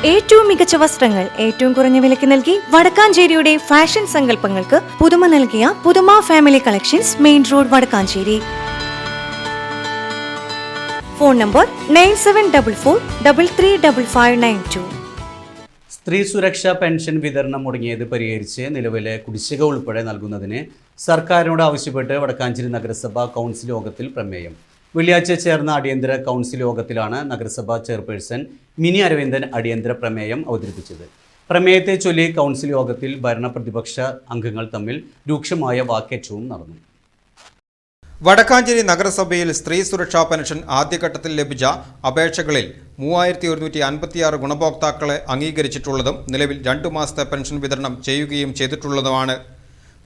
ഏറ്റവും മികച്ച വസ്ത്രങ്ങൾ ഏറ്റവും കുറഞ്ഞ വിലയ്ക്ക് നൽകി വടക്കാഞ്ചേരിയുടെ ഫാഷൻ സങ്കല്പങ്ങൾക്ക് പുതുമ നൽകിയ Puthuma family collections, main road, Vadakkanchery. Phone number 9744335592. സ്ത്രീ സുരക്ഷാ പെൻഷൻ വിതരണം മുടങ്ങിയത് പരിഹരിച്ച് നിലവിലെ കുടിശ്ശിക ഉൾപ്പെടെ നൽകുന്നതിന് സർക്കാരിനോട് ആവശ്യപ്പെട്ട് വടക്കാഞ്ചേരി നഗരസഭാ കൗൺസിൽ യോഗത്തിൽ പ്രമേയം. വെള്ളിയാഴ്ച ചേർന്ന അടിയന്തര കൗൺസിൽ യോഗത്തിലാണ് നഗരസഭാ ചെയർപേഴ്സൺ മിനി അരവിന്ദൻ അടിയന്തര പ്രമേയം അവതരിപ്പിച്ചത്. പ്രമേയത്തെ ചൊല്ലി കൗൺസിൽ യോഗത്തിൽ ഭരണ പ്രതിപക്ഷ അംഗങ്ങൾ തമ്മിൽ രൂക്ഷമായ വാക്കേറ്റവും നടന്നു. വടക്കാഞ്ചേരി നഗരസഭയിൽ സ്ത്രീ സുരക്ഷാ പെൻഷൻ ആദ്യഘട്ടത്തിൽ ലഭിച്ച അപേക്ഷകളിൽ 3156 ഗുണഭോക്താക്കളെ അംഗീകരിച്ചിട്ടുള്ളതും നിലവിൽ 2 മാസത്തെ പെൻഷൻ വിതരണം ചെയ്യുകയും ചെയ്തിട്ടുള്ളതുമാണ്.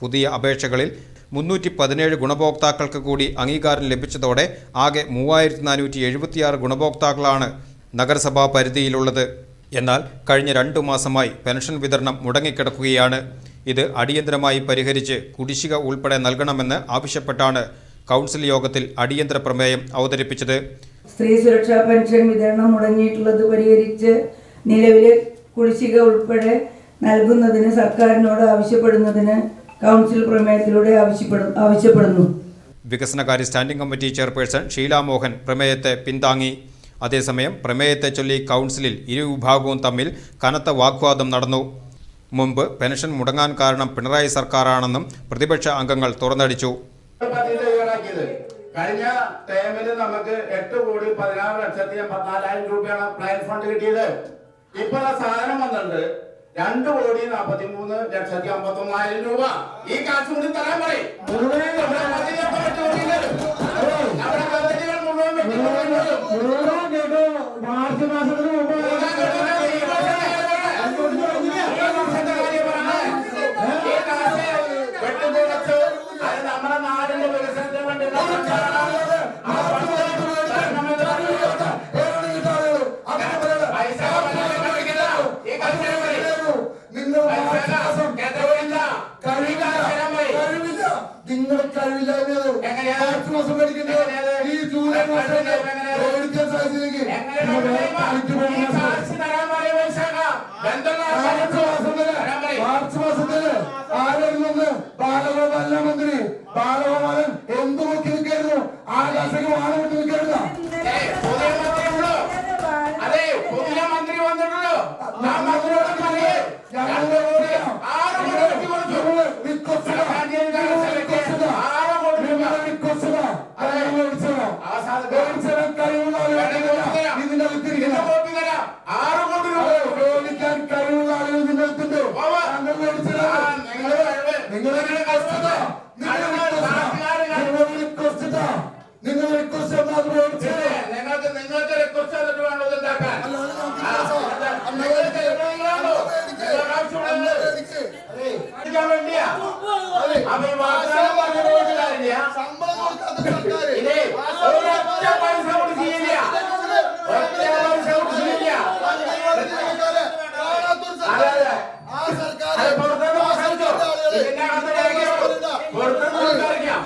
പുതിയ അപേക്ഷകളിൽ 317 ഗുണഭോക്താക്കൾക്ക് കൂടി അംഗീകാരം ലഭിച്ചതോടെ ആകെ 3476 ഗുണഭോക്താക്കളാണ് നഗരസഭാ പരിധിയിലുള്ളത്. എന്നാൽ കഴിഞ്ഞ 2 മാസമായി പെൻഷൻ വിതരണം മുടങ്ങിക്കിടക്കുകയാണ്. ഇത് അടിയന്തരമായി പരിഹരിച്ച് കുടിശ്ശിക ഉൾപ്പെടെ നൽകണമെന്ന് ആവശ്യപ്പെട്ടാണ് കൗൺസിൽ യോഗത്തിൽ അടിയന്തര പ്രമേയം അവതരിപ്പിച്ചത്. സ്ത്രീ സുരക്ഷാ പെൻഷൻ വിതരണം മുടങ്ങിയിട്ടുള്ളത് പരിഹരിച്ച് നിലവിലെ കുടിശ്ശിക ഉൾപ്പെടെ നൽകുന്നതിന് സർക്കാരിനോട് ആവശ്യപ്പെടുന്നതിന് കൗൺസിൽ പ്രമേയത്തിലൂടെ ആവശ്യപ്പെടുന്നു. വികസനകാര്യ standing committee chairperson Sheela Mohan പ്രമേയത്തെ പിന്താങ്ങി. അതേസമയം പ്രമേയത്തെ ചൊല്ലി കൗൺസിലിൽ ഇരുവിഭാഗവും തമ്മിൽ കനത്ത വാഗ്വാദം നടന്നു. മുമ്പ് പെൻഷൻ മുടങ്ങാൻ കാരണം പിണറായി സർക്കാരാണെന്നും പ്രതിപക്ഷ അംഗങ്ങൾ തുറന്നടിച്ചു. കഴിഞ്ഞ ടേമില് നമുക്ക് 8,16,84,000 രൂപയാണ് പ്ലാൻ ഫണ്ട് കിട്ടിയത്. ഇപ്പൊ സാധനം വന്നിട്ടുണ്ട് 2,43,51,000 രൂപ. ഈ കാശ് കൂടി തരാൻ പറയും. മാർച്ച് മാസത്തിന് മുമ്പ് നമ്മുടെ നാടിന്റെ വികസനത്തിന് വേണ്ടി നിങ്ങളുടെ കഴിവില്ലായ്മ മാർച്ച് മാസം മേടിക്കുന്നത് ഈ ജൂലൈ മാസം മാർച്ച് മാസത്തില് ആരിൽ നിന്ന് ബാലഗോപാലന മന്ത്രി ബാലഗോപാലൻ എന്ത് നോക്കി നിൽക്കായിരുന്നു? ആകാശക്ക് വാണം വിട്ട് നിൽക്കായിരുന്നു. അതെ, പുതിയ മന്ത്രി വന്നിട്ടുള്ളൂ. നിങ്ങൾക്ക് റിക്വസ്റ്റ് ചെയ്തിട്ട് വേണം ഇതുണ്ടാക്കാൻ. വേണ്ടിയാ അപ്പൊ ഈ വാഗ്ദാനം പറഞ്ഞ കാര്യമില്ല. ഒറ്റ പൈസ കൊടുക്കില്ല. ഒറ്റ പൈസ കൊടുക്കില്ല. അതെ, പുറത്തുനിന്ന് പ്രസംഗിച്ചോ. ഇതിന്റെ അകത്ത് പുറത്തുനിന്ന് സംസാരിക്കാം.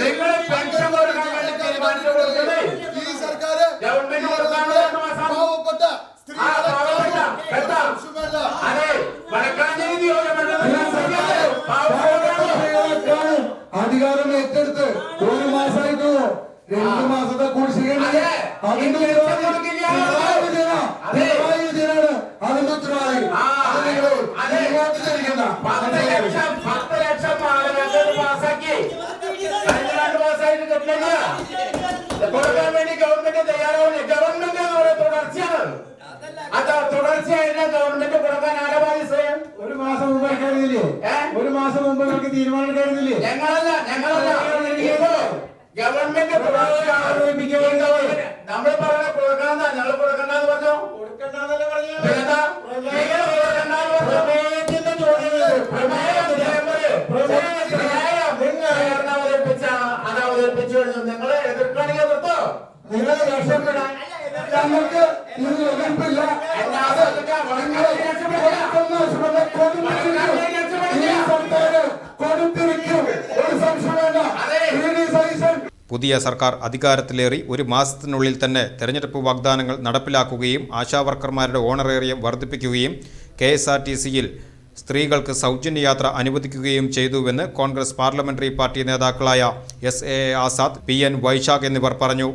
നിങ്ങൾ പെൻഷൻ കൊടുക്കാൻ വേണ്ടി തീരുമാനിച്ചു കൊടുത്തത് ഗവൺമെന്റ് കൊടുക്കാനുള്ള 2 മാസം. അതെ, വടക്കാഞ്ചേരി അധികാരം ഏറ്റെടുത്ത് 1 മാസമായിട്ടുള്ളൂ. 2 മാസത്തെ കുടിശ്ശിക അതിന്റെ ഉത്തരവാദി. 10 ലക്ഷം ആളുകൾക്ക് പാസാക്കി. കഴിഞ്ഞ 2 മാസമായിട്ട് കിട്ടില്ല. കൊടുക്കാൻ വേണ്ടി ഗവൺമെന്റ് തയ്യാറാവില്ല. ഗവൺമെന്റ് തുടർച്ചയാണ്. അത് തുടർച്ചയായിട്ട് ഗവൺമെന്റ് കൊടുക്കാൻ ആരാ ബാധ്യത? 1 മാസം മുമ്പ് കഴിഞ്ഞില്ലേ? 1 മാസം മുമ്പ് നമുക്ക് തീരുമാനം കഴിഞ്ഞില്ലേ? ഞങ്ങളല്ല ഗവൺമെന്റ് നമ്മൾ പറഞ്ഞ കൊടുക്കണ്ട. ഞങ്ങൾ കൊടുക്കണ്ടെന്ന് പറഞ്ഞു. അത് അവതരിപ്പിച്ചു കഴിഞ്ഞു. നിങ്ങളെ എതിർക്കുകയാണെങ്കിൽ എതിർത്തോ. നിങ്ങളെ രക്ഷപ്പെടാൻ ഞങ്ങൾക്ക് എതിർപ്പില്ല. പുതിയ സർക്കാർ അധികാരത്തിലേറി ഒരു മാസത്തിനുള്ളിൽ തന്നെ തെരഞ്ഞെടുപ്പ് വാഗ്ദാനങ്ങൾ നടപ്പിലാക്കുകയും ആശാവർക്കർമാരുടെ ഓണറേറിയം വർദ്ധിപ്പിക്കുകയും KSRTCയിൽ സ്ത്രീകൾക്ക് സൗജന്യ യാത്ര അനുവദിക്കുകയും ചെയ്തുവെന്ന് കോൺഗ്രസ് പാർലമെന്ററി പാർട്ടി നേതാക്കളായ SA ആസാദ്, PN വൈശാഖ് എന്നിവർ പറഞ്ഞു.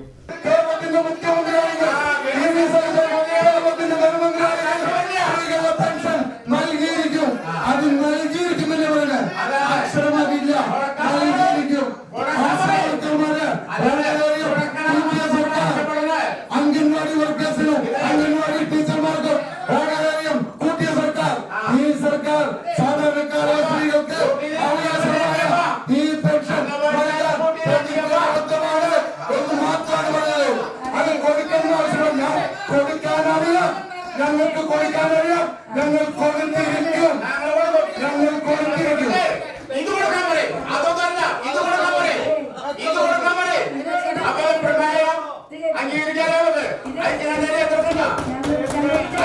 ഞങ്ങൾക്ക് കൊടുക്കാനറിയാം, ഞങ്ങൾ കൊടുത്തിരിക്കും. ഇത് കൊടുക്കാൻ പറയും, അതൊന്നല്ല, ഇത് കൊടുക്കാൻ പറയും, ഇത് കൊടുക്കാൻ പറയും. അപ്പൊ പ്രമേയം അംഗീകരിക്കാനാവുന്നത് ഐക്യകണ്ഠേനെ എതിർക്കണ്ട,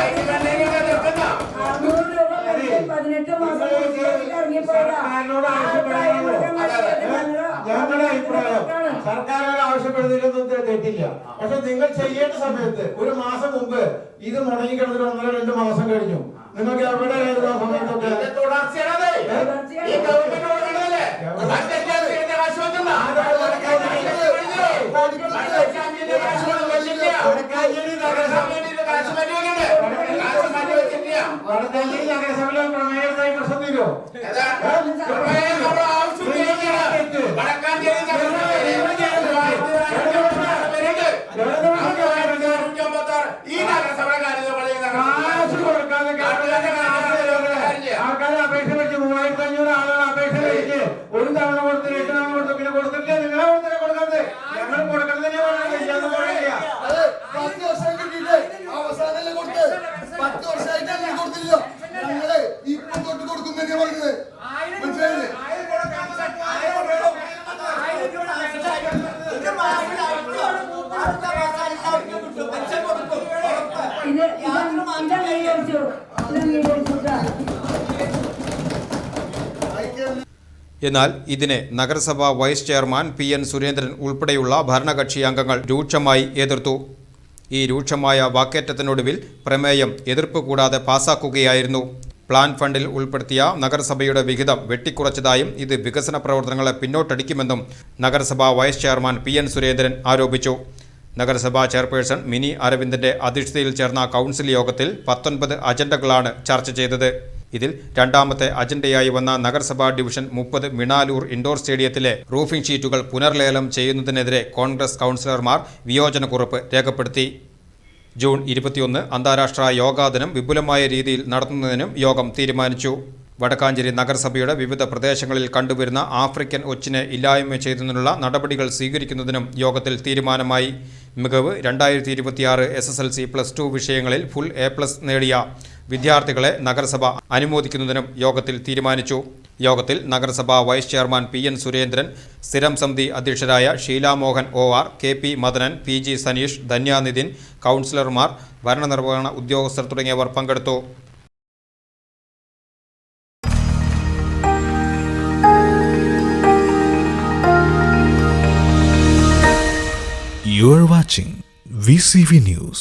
ഐക്യകണ്ഠേനെ എതിർക്കണ്ട. 18 മാസം ഇറങ്ങിപ്പോയതാ. ഞങ്ങളുടെ അഭിപ്രായം സർക്കാർ ആവശ്യപ്പെടുന്നതിലൊന്നും തെറ്റില്ല. പക്ഷെ നിങ്ങൾ ചെയ്യേണ്ട സമയത്ത് ഒരു മാസം മുമ്പ് ഇത് മുടങ്ങിക്കിടന്നിട്ട് 1-2 മാസം കഴിഞ്ഞു. നിങ്ങൾക്ക് എവിടെ സമയത്തൊക്കെ തുടർച്ചയാണത് ഈ ഗവൺമെന്റ് കൊടുക്കണതല്ലേ. വടക്കാഞ്ചേരി നഗരസഭയിലെ പ്രമേയത്തായി പ്രശ്നം തീരോ? ഈ നഗരസഭ കാശ് കൊടുക്കാതെ ആൾക്കാരെ അപേക്ഷ വെച്ച് 3500 ആളുകൾ അപേക്ഷ വെച്ച് ഒരു തവണ കൊടുത്ത് 2 തവണ കൊടുത്ത് പിന്നെ കൊടുത്തിട്ടില്ല. നിങ്ങളെ കൊടുത്തില്ല കൊടുക്കാതെ ഞങ്ങൾ കൊടുക്കുന്നത് ചെയ്യാന്ന് പാടില്ല. 10 വർഷം കിട്ടിയിട്ട് അവസാനം കൊടുത്ത് 10 വർഷമായിട്ട് ഞങ്ങൾ കൊടുത്തില്ല. ഞങ്ങള് ഇപ്പൊ തൊട്ട് കൊടുക്കുന്നെന്നെ പറഞ്ഞത് മനസ്സിലായില്ലേ? എന്നാൽ ഇതിനെ നഗരസഭാ വൈസ് ചെയർമാൻ PN സുരേന്ദ്രൻ ഉൾപ്പെടെയുള്ള ഭരണകക്ഷി അംഗങ്ങൾ രൂക്ഷമായി എതിർത്തു. ഈ രൂക്ഷമായ വാക്കേറ്റത്തിനൊടുവിൽ പ്രമേയം എതിർപ്പ് കൂടാതെ പാസാക്കുകയായിരുന്നു. പ്ലാൻ ഫണ്ടിൽ ഉൾപ്പെടുത്തിയ നഗരസഭയുടെ വിഹിതം വെട്ടിക്കുറച്ചതായും ഇത് വികസന പ്രവർത്തനങ്ങളെ പിന്നോട്ടടിക്കുമെന്നും നഗരസഭാ വൈസ് ചെയർമാൻ PN സുരേന്ദ്രൻ ആരോപിച്ചു. നഗരസഭാ ചെയർപേഴ്സൺ മിനി അരവിന്ദന്റെ അധ്യക്ഷതയിൽ ചേർന്ന കൗൺസിൽ യോഗത്തിൽ 19 അജണ്ടകളാണ് ചർച്ച ചെയ്തത്. ഇതിൽ രണ്ടാമത്തെ അജണ്ടയായി വന്ന നഗരസഭാ ഡിവിഷൻ 30 മിണാലൂർ ഇൻഡോർ സ്റ്റേഡിയത്തിലെ റൂഫിംഗ് ഷീറ്റുകൾ പുനർലേലം ചെയ്യുന്നതിനെതിരെ കോൺഗ്രസ് കൗൺസിലർമാർ വിയോജനക്കുറിപ്പ് രേഖപ്പെടുത്തി. ജൂൺ 21 അന്താരാഷ്ട്ര യോഗാ ദിനം വിപുലമായ രീതിയിൽ നടത്തുന്നതിനും യോഗം തീരുമാനിച്ചു. വടക്കാഞ്ചേരി നഗരസഭയുടെ വിവിധ പ്രദേശങ്ങളിൽ കണ്ടുവരുന്ന ആഫ്രിക്കൻ ഒച്ചിനെ ഇല്ലായ്മ ചെയ്യുന്നതിനുള്ള നടപടികൾ സ്വീകരിക്കുന്നതിനും യോഗത്തിൽ തീരുമാനമായി. മികവ് 2026 SSLC +2 വിഷയങ്ങളിൽ ഫുൾ A+ നേടിയ വിദ്യാർത്ഥികളെ നഗരസഭ അനുമോദിക്കുന്നതിനും യോഗത്തിൽ തീരുമാനിച്ചു. യോഗത്തിൽ നഗരസഭാ വൈസ് ചെയർമാൻ PN സുരേന്ദ്രൻ, സ്ഥിരം സമിതി അധ്യക്ഷരായ Sheela Mohan OR, KP Madanan, PG Saneesh, ധന്യാനിതിൻ, കൗൺസിലർമാർ, ഭരണനിർവഹണ ഉദ്യോഗസ്ഥർ തുടങ്ങിയവർ പങ്കെടുത്തു. You are watching VCV News.